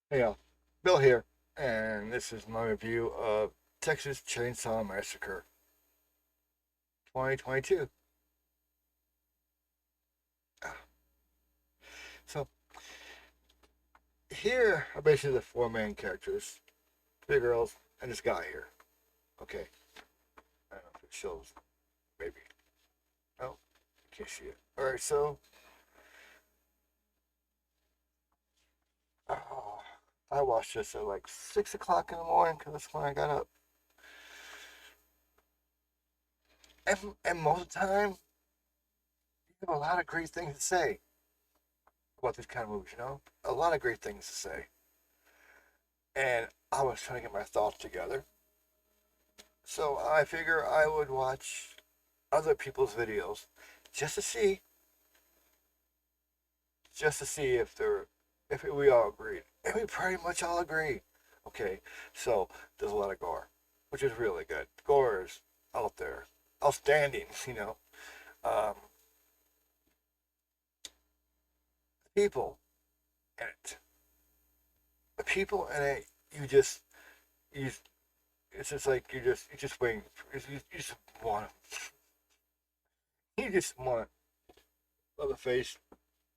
Hey, Bill here, and this is my review of Texas Chainsaw Massacre 2022. So, here are basically the four main characters: three girls and this guy here. Okay, I don't know if it shows, maybe. Oh, you can't see it. Alright, so, oh, I watched this at like 6 o'clock in the morning because that's when I got up. And most of the time, you have a lot of great things to say about these kind of movies, you know? A lot of great things to say. And I was trying to get my thoughts together. So I figure I would watch other people's videos just to see, just to see if we all agreed. And we pretty much all agree. Okay, so there's a lot of gore, which is really good. Gore is out there, outstanding, you know. Um, people in it, the people in it, you, it's just like you just waiting, you just want, you just want Motherface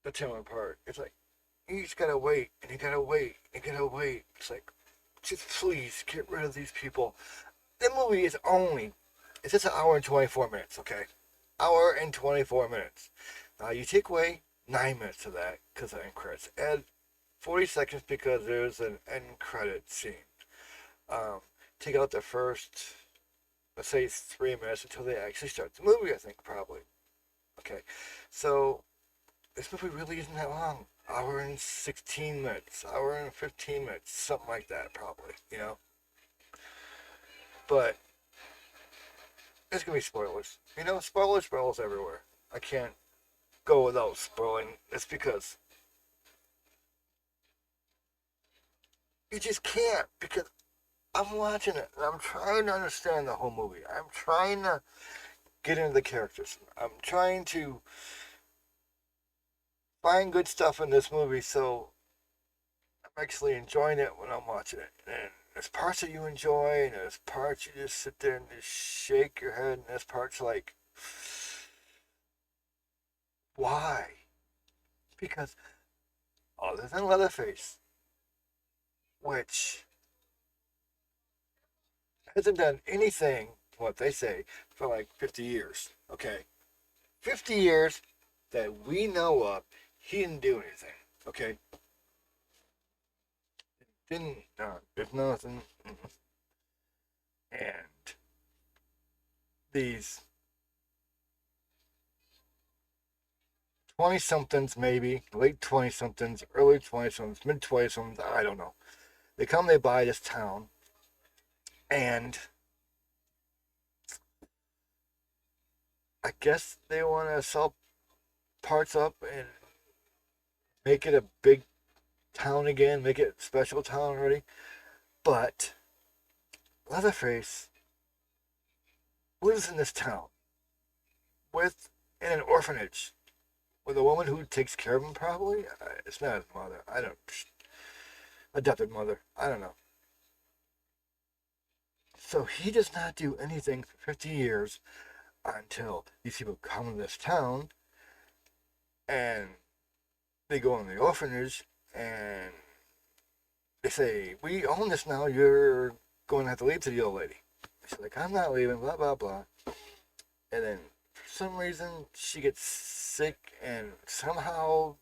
to tear them apart. It's like you just gotta wait and you gotta wait and you gotta wait. It's like just please get rid of these people. The movie is only it's just an hour and 24 minutes. Okay, hour and 24 minutes. Now you take away 9 minutes of that because of end credits. Add 40 seconds because there's an end credit scene. Um, take out the first, let's say, 3 minutes until they actually start the movie. I think probably. Okay, so this movie really isn't that long. Hour and 16 minutes, hour and 15 minutes, something like that, probably, you know? But there's gonna be spoilers. You know, spoilers everywhere. I can't go without spoiling. It's because you just can't, because I'm watching it and I'm trying to understand the whole movie. I'm trying to get into the characters. I'm trying to find good stuff in this movie so I'm actually enjoying it when I'm watching it. And there's parts that you enjoy, and there's parts you just sit there and just shake your head, and there's parts like, why? Because other than Leatherface, which hasn't done anything, what they say, for like 50 years, okay? 50 years that we know of, he didn't do anything, okay? Didn't, there's nothing. And these 20 somethings, maybe, late 20 somethings, early 20 somethings, mid 20 somethings, I don't know. They come, they buy this town, and I guess they want to sell parts up and make it a big town again, make it a special town already. But Leatherface lives in this town with in an orphanage with a woman who takes care of him. Probably it's not his mother. I don't adopted mother. I don't know. So he does not do anything for 50 years until these people come to this town and they go in the orphanage and they say, "We own this now. You're going to have to leave," to the old lady. She's like, "I'm not leaving." Blah blah blah. And then for some reason she gets sick, and somehow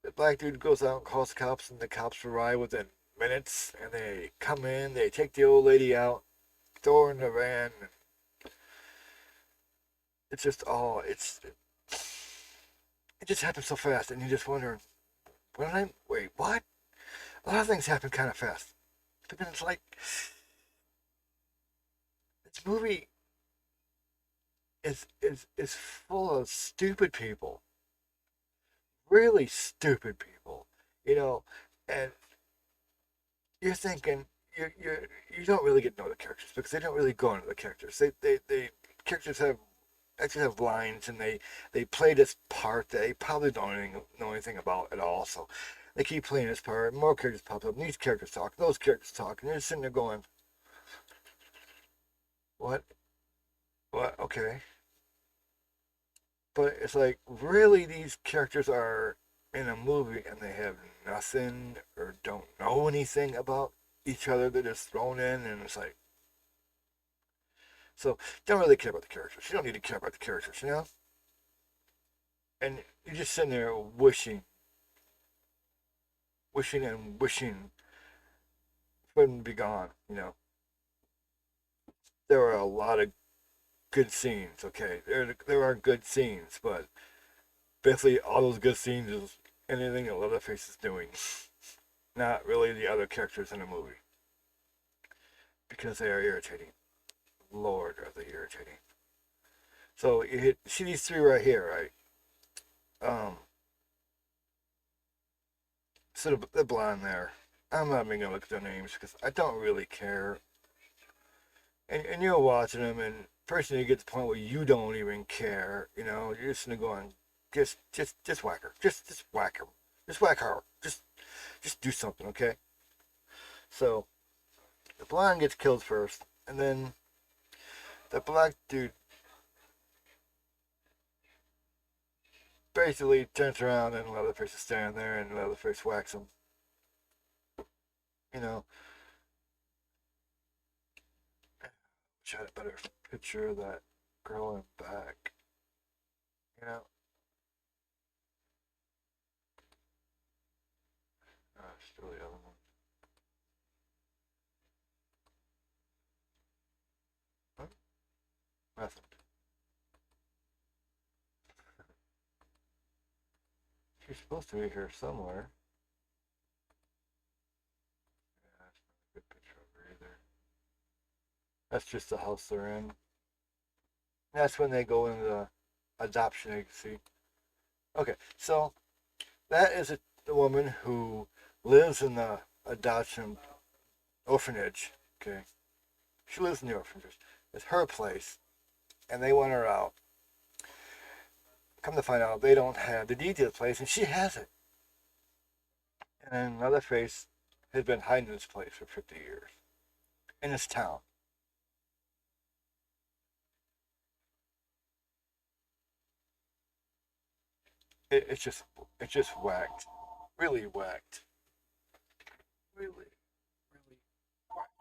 the black dude goes out and calls the cops, and the cops arrive within minutes, and they come in. They take the old lady out, throw her in the van. And it's just all it just happens so fast, and you just wonder, what did I wait? What? A lot of things happen kind of fast. But then it's like this movie is full of stupid people, really stupid people, you know, and you're thinking you don't really get to know the characters because they don't really go into the characters. They characters have actually have lines and they play this part that they probably don't know anything about at all. So They keep playing this part. More characters pop up. And these characters talk. Those characters talk. And you're just sitting there going, what? What? Okay. But it's like, really, these characters are in a movie and they have nothing or don't know anything about each other. They're just thrown in, and it's like, so don't really care about the characters. You don't need to care about the characters, you know? And you're just sitting there wishing and wishing for them to be gone, you know? There are a lot of good scenes, okay? There are good scenes, but basically all those good scenes is anything that Leatherface is doing. Not really the other characters in the movie. Because they are irritating. Lord, are they irritating. So see these three right here, right? Sort of the blonde there. I'm not even gonna look at their names because I don't really care. And you're watching them, and personally, you get to the point where you don't even care. You know, you're just gonna go and just whack her, just whack her, just whack her, just do something, okay? So the blonde gets killed first, and then the black dude basically turns around and Leatherface is standing there, and Leatherface whacks him. You know, wish I had a better picture of that girl in back. You know, still the other one. Huh? Nothing. She's supposed to be here somewhere. Yeah, that's not a good picture of her either. That's just the house they're in. That's when they go into the adoption agency. Okay, so that is the woman who lives in the adoption orphanage. Okay, she lives in the orphanage. It's her place, and they want her out. Come to find out, they don't have the deed to the place, and she has it. And Leatherface has been hiding in this place for 50 years in this town. It's just whacked, really whacked, really really whacked.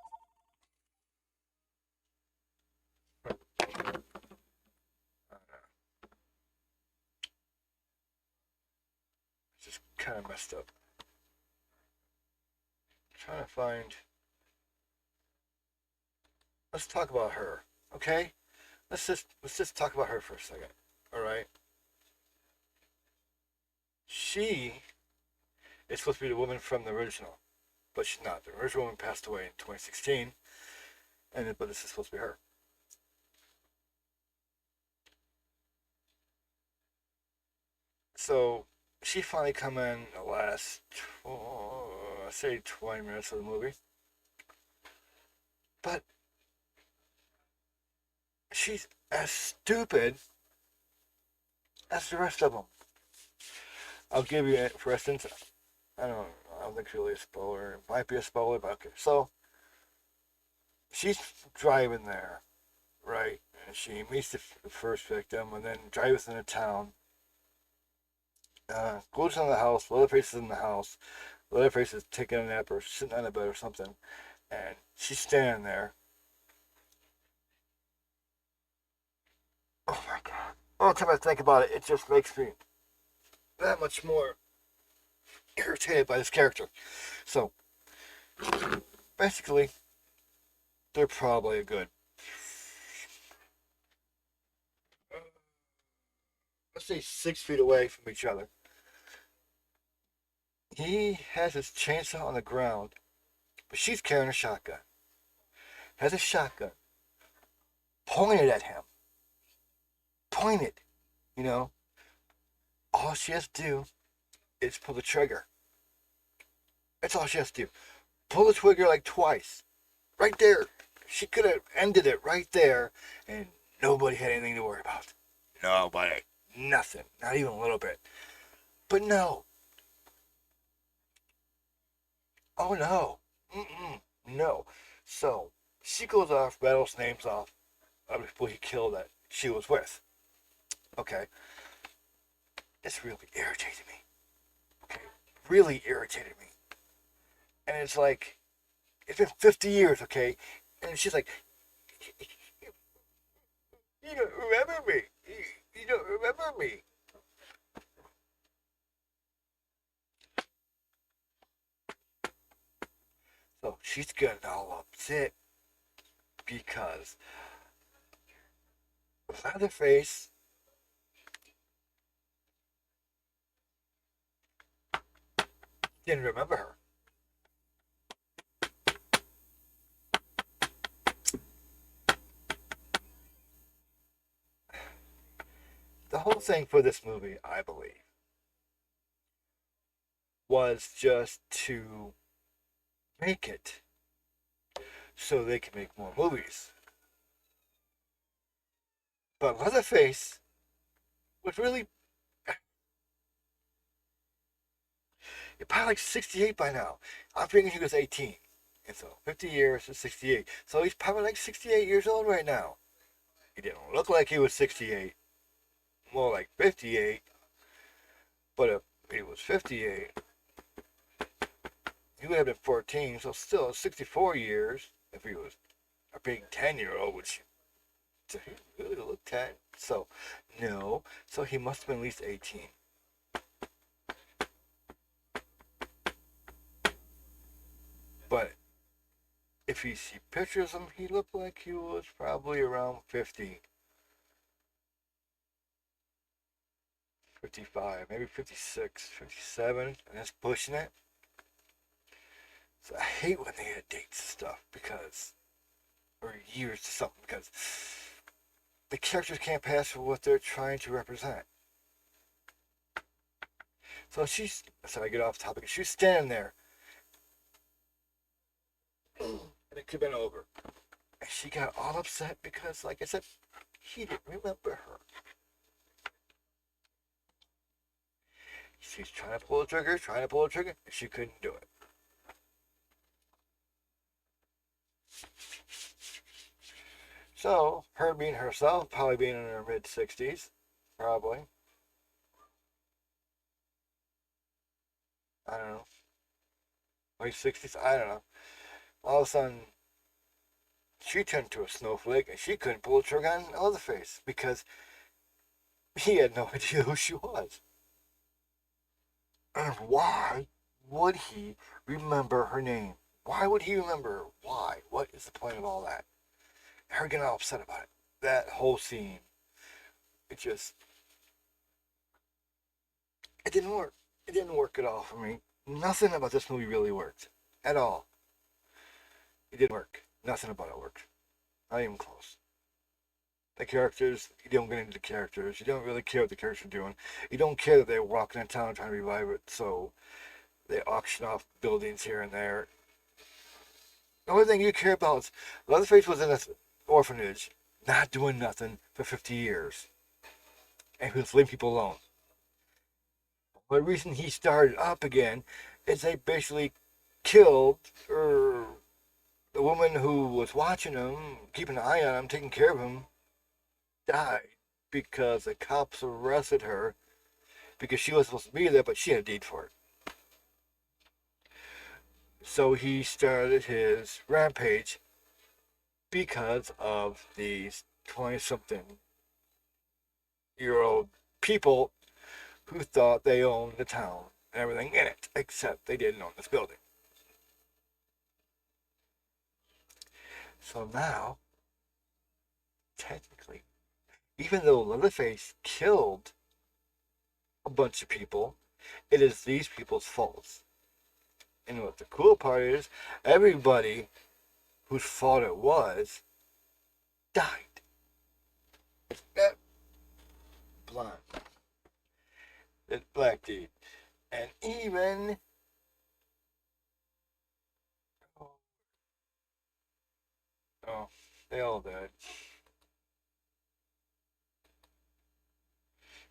It's just kind of messed up. I'm trying to find. Let's talk about her, okay? Let's just talk about her for a second. All right. She is supposed to be the woman from the original, but she's not. The original woman passed away in 2016, but this is supposed to be her. So she finally come in the last, say, 20 minutes of the movie, but she's as stupid as the rest of them. I'll give you, for instance, I don't think it's really a spoiler. It might be a spoiler, but okay. So she's driving there, right? And she meets the first victim, and then drives into town. Goes in the house. Leatherface is in the house. Leatherface is taking a nap or sitting on a bed or something, and she's standing there. Oh my god! All the time I think about it, it just makes me that much more irritated by this character. So basically, they're probably a good, let's say, 6 feet away from each other. He has his chainsaw on the ground, but she's carrying a shotgun. Has a shotgun pointed at him. Pointed, you know. All she has to do is pull the trigger. That's all she has to do. Pull the trigger like twice. Right there. She could have ended it right there, and nobody had anything to worry about. Nobody. Nothing. Not even a little bit. But no. Oh no. Mm-mm. No. So she goes off, rattles names off of the people he killed that she was with. Okay. This really irritated me. Okay. Really irritated me. And it's like, it's been 50 years, okay? And she's like, you don't remember me. You don't remember me. So she's getting all upset because Leatherface didn't remember her. The whole thing for this movie, I believe, was just to make it so they can make more movies. But Leatherface was really probably like 68 by now. I'm thinking he was 18. And so 50 years is 68. So he's probably like 68 years old right now. He didn't look like he was 68, more like 58. But if he was 58, he would have been 14, so still 64 years if he was a big 10-year-old, which he really looked 10. So, no. So he must have been at least 18. But if you see pictures of him, he looked like he was probably around 50, 55, maybe 56, 57, and that's pushing it. So I hate when they add dates and stuff because, or years to something, because the characters can't pass for what they're trying to represent. So I get off topic. She's standing there, and it could have been over. And she got all upset because, like I said, he didn't remember her. She's trying to pull the trigger, and she couldn't do it. So, her being herself, probably being in her mid 60s, probably. I don't know. Late 60s, I don't know. All of a sudden, she turned to a snowflake and she couldn't pull the trigger on Leatherface because he had no idea who she was. And why would he remember her name? Why would he remember her? Why? What is the point of all that? Her getting all upset about it. That whole scene, it just, it didn't work. It didn't work at all for me. Nothing about this movie really worked. At all. It didn't work. Nothing about it worked. Not even close. The characters, you don't get into the characters. You don't really care what the characters are doing. You don't care that they're walking in town trying to revive it, so they auction off buildings here and there. The only thing you care about is Leatherface was in an orphanage, not doing nothing for 50 years. And he was leaving people alone. The reason he started up again is they basically killed the woman who was watching him, keeping an eye on him, taking care of him, died because the cops arrested her because she was supposed to be there, but she had a deed for it. So he started his rampage because of these 20 something year old people who thought they owned the town and everything in it, except they didn't own this building. So now, technically, even though Leatherface killed a bunch of people, it is these people's faults. And what the cool part is, everybody whose fault it was died. That blonde, that black dude, and even oh, oh they all died.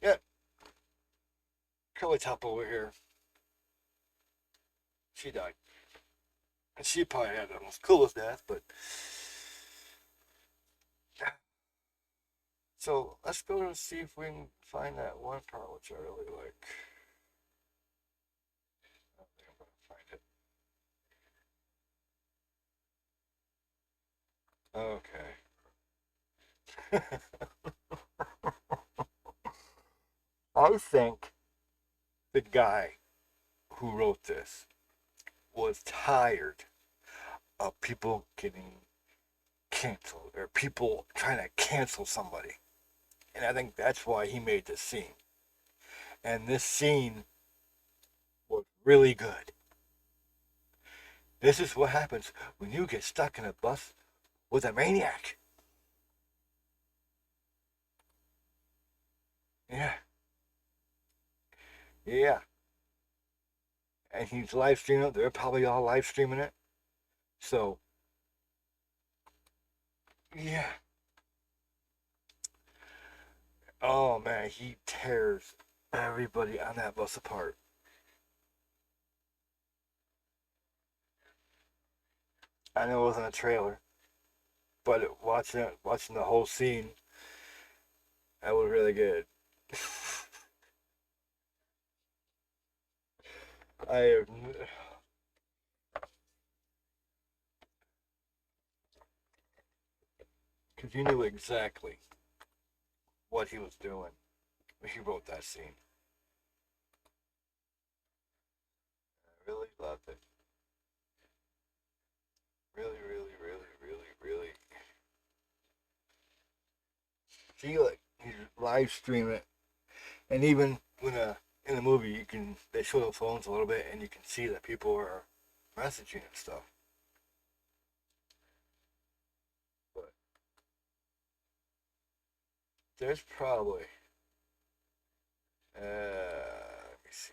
Yeah, Curly Top over here, she died. And she probably had the most coolest death, but so let's go and see if we can find that one part which I really like. I don't think I'm gonna find it. Okay. I think the guy who wrote this was tired of people getting canceled or people trying to cancel somebody. And I think that's why he made this scene. And this scene was really good. This is what happens when you get stuck in a bus with a maniac. Yeah, yeah. And he's live streaming it. They're probably all live streaming it. So, yeah. Oh man, he tears everybody on that bus apart. I know it wasn't a trailer, but watching the whole scene, that was really good. I because you knew exactly what he was doing when he wrote that scene. I really loved it. Really, really, really, really, really. See, like he's live streaming it, and even when in the movie, you can they show the phones a little bit, and you can see that people are messaging and stuff. But there's probably let me see,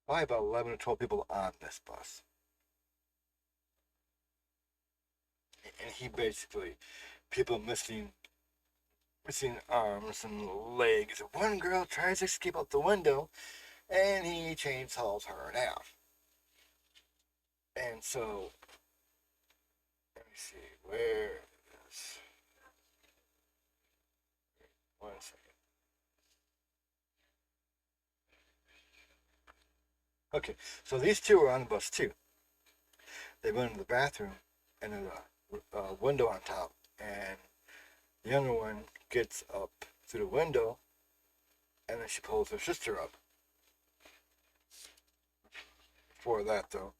probably about 11 or 12 people on this bus, and he basically people missing arms and legs. One girl tries to escape out the window, and he chainsaws her in half. And so, let me see, where is, one second. Okay, so these two are on the bus too. They went into the bathroom, and there's a window on top, and the younger one gets up through the window, and then she pulls her sister up. Before that, though,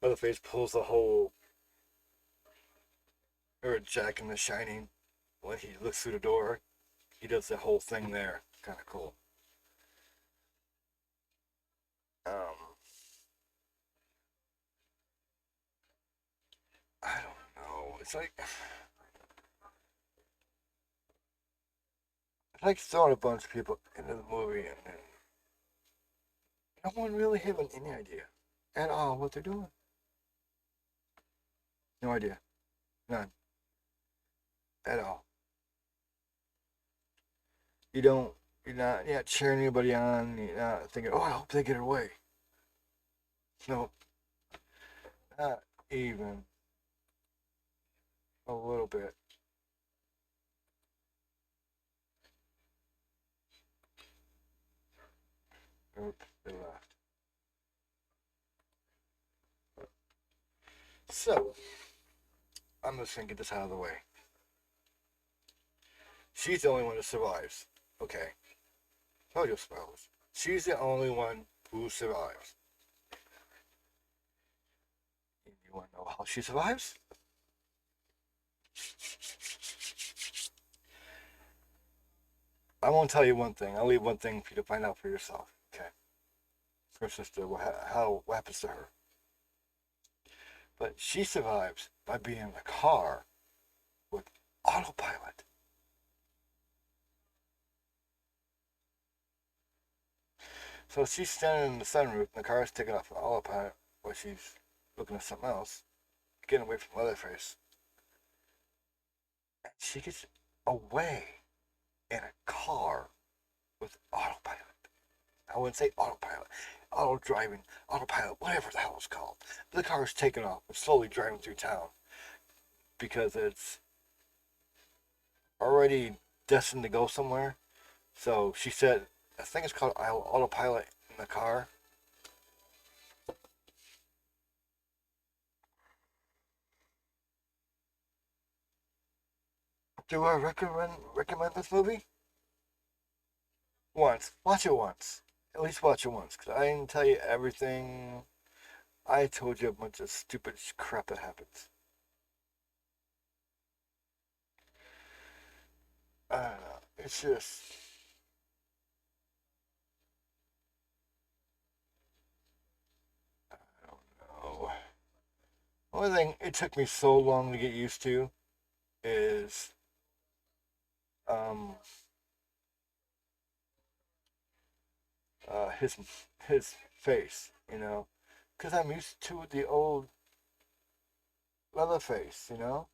Motherface pulls the whole, or Jack in the Shining, when he looks through the door, he does the whole thing there. Kind of cool. Um, I don't know. It's like throwing a bunch of people into the movie, and then no one really having any idea at all what they're doing. No idea. None. At all. You don't, you're not cheering anybody on. You're not thinking, oh, I hope they get away. No, not even a little bit. Oop, they left. So, I'm just gonna get this out of the way. She's the only one that survives. Okay. Told you spoilers. She's the only one who survives. And you wanna know how she survives? I won't tell you one thing. I'll leave one thing for you to find out for yourself. Okay. Her sister, what happens to her? But she survives by being in a car with autopilot. So she's standing in the sunroof, and the car's taking off autopilot while she's looking at something else, getting away from Motherface. And she gets away in a car with autopilot. I wouldn't say autopilot, auto driving, autopilot, whatever the hell it's called. The car is taking off and slowly driving through town because it's already destined to go somewhere. So she said, I think it's called autopilot in the car. Do I recommend this movie? Once. Watch it once. At least watch it once, because I didn't tell you everything. I told you a bunch of stupid crap that happens. I don't know. It's just. I don't know. Only thing it took me so long to get used to is um his face, you know, because I'm used to the old Leatherface, you know.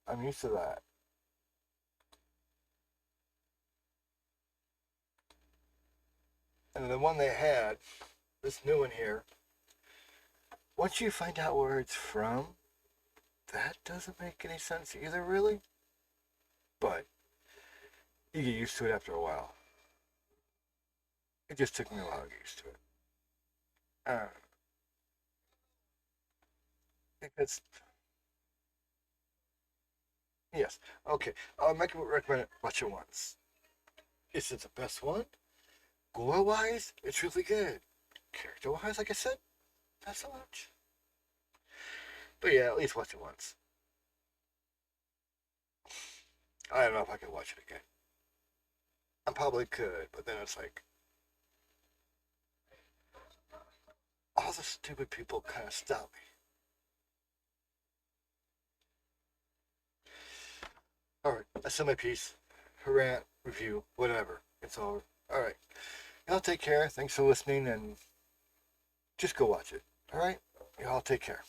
I'm used to that. And the one they had, this new one here, once you find out where it's from, that doesn't make any sense either, really. But you get used to it after a while. It just took me a while to get used to it. Uh, because, yes, okay, I'll recommend it. Watch it once. Is it the best one? Gore wise, it's really good. Character wise, like I said, not so much. But yeah, at least watch it once. I don't know if I could watch it again. I probably could, but then it's like all the stupid people kind of stop me. All right, I said my piece. Rant, review, whatever. It's over. All right, y'all take care. Thanks for listening, and just go watch it. All right, y'all take care.